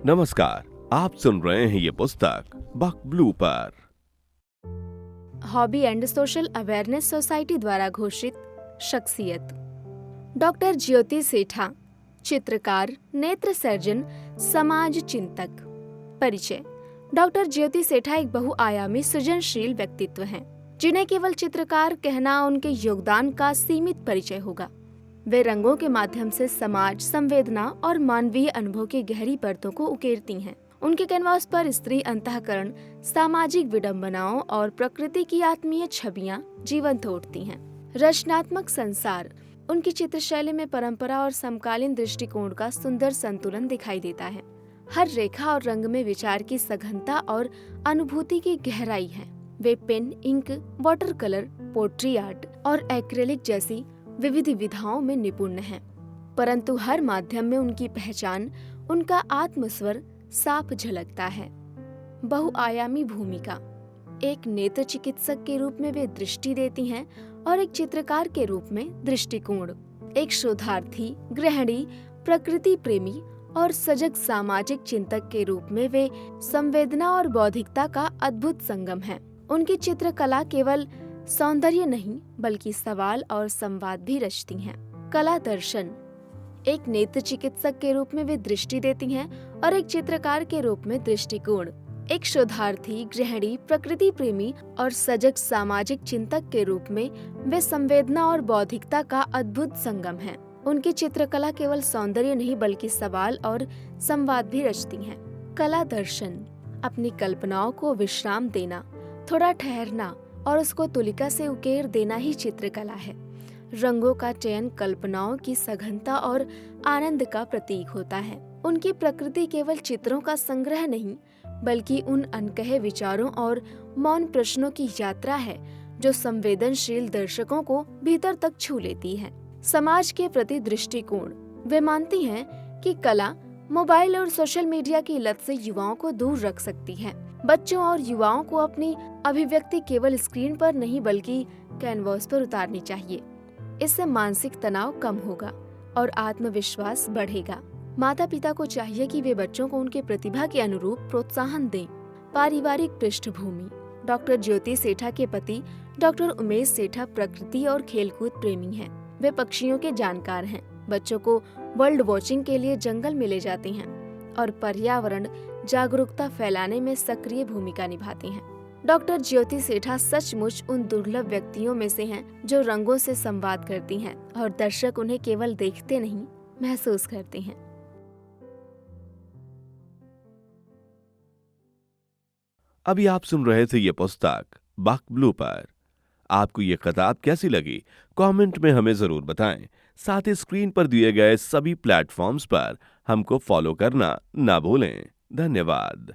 नमस्कार, आप सुन रहे हैं ये पुस्तक बक ब्लू पर। Hobby and social awareness society द्वारा घोषित शख्सियत डॉक्टर ज्योति सेठा, चित्रकार, नेत्र सर्जन, समाज चिंतक। परिचय। डॉक्टर ज्योति सेठा एक बहुआयामी सृजनशील व्यक्तित्व हैं, जिन्हें केवल चित्रकार कहना उनके योगदान का सीमित परिचय होगा। वे रंगों के माध्यम से समाज, संवेदना और मानवीय अनुभव की गहरी परतों को उकेरती हैं। उनके कैनवास पर स्त्री अंतःकरण, सामाजिक विडंबनाओं और प्रकृति की आत्मीय छवियां जीवंत उठती हैं। रचनात्मक संसार। उनकी चित्रशैली में परंपरा और समकालीन दृष्टिकोण का सुंदर संतुलन दिखाई देता है। हर रेखा और रंग में विचार की सघनता और अनुभूति की गहराई है। वे pen, ink, water colour, pottery art और एक्रेलिक जैसी विविध विधाओं में निपुण हैं, परंतु हर माध्यम में उनकी पहचान, उनका आत्मस्वर साफ झलकता है। बहुआयामी भूमिका। एक नेत्र चिकित्सक के रूप में वे दृष्टि देती हैं और एक चित्रकार के रूप में दृष्टिकोण। एक शोधार्थी, गृहिणी, प्रकृति प्रेमी और सजग सामाजिक चिंतक के रूप में वे संवेदना और बौद्धिकता का अद्भुत संगम है। उनकी चित्रकला केवल सौंदर्य नहीं बल्कि सवाल और संवाद भी रचती हैं। कला दर्शन। एक नेत्र चिकित्सक के रूप में वे दृष्टि देती हैं और एक चित्रकार के रूप में दृष्टिकोण। एक शोधार्थी, गृहिणी, प्रकृति प्रेमी और सजग सामाजिक चिंतक के रूप में वे संवेदना और बौद्धिकता का अद्भुत संगम है। उनकी चित्रकला केवल सौंदर्य नहीं बल्कि सवाल और संवाद भी रचती है। कला दर्शन। अपनी कल्पनाओं को विश्राम देना, थोड़ा ठहरना और उसको तुलिका से उकेर देना ही चित्रकला है। रंगों का चयन कल्पनाओं की सघनता और आनंद का प्रतीक होता है। उनकी प्रकृति केवल चित्रों का संग्रह नहीं बल्कि उन अनकहे विचारों और मौन प्रश्नों की यात्रा है जो संवेदनशील दर्शकों को भीतर तक छू लेती है। समाज के प्रति दृष्टिकोण। वे मानती हैं कि कला मोबाइल और सोशल मीडिया की लत से युवाओं को दूर रख सकती है। बच्चों और युवाओं को अपनी अभिव्यक्ति केवल स्क्रीन पर नहीं बल्कि कैनवास पर उतारनी चाहिए। इससे मानसिक तनाव कम होगा और आत्मविश्वास बढ़ेगा। माता पिता को चाहिए कि वे बच्चों को उनके प्रतिभा के अनुरूप प्रोत्साहन दें। पारिवारिक पृष्ठभूमि। डॉक्टर ज्योति सेठा के पति डॉक्टर उमेश सेठा प्रकृति और खेलकूद प्रेमी हैं। वे पक्षियों के जानकार हैं। बच्चों को बर्ड वॉचिंग के लिए जंगल में ले जाते हैं और पर्यावरण जागरूकता फैलाने में सक्रिय भूमिका निभाती हैं। डॉक्टर ज्योति सेठा सचमुच उन दुर्लभ व्यक्तियों में से हैं जो रंगों से संवाद करती हैं और दर्शक उन्हें केवल देखते नहीं, महसूस करते हैं। अभी आप सुन रहे थे ये पुस्तक बक ब्लू पर। आपको ये किताब कैसी लगी? कमेंट में हमें जरूर बताएं। साथ ही स्क्रीन पर दिए गए सभी प्लेटफॉर्म्स पर हमको फॉलो करना ना भूलें। धन्यवाद।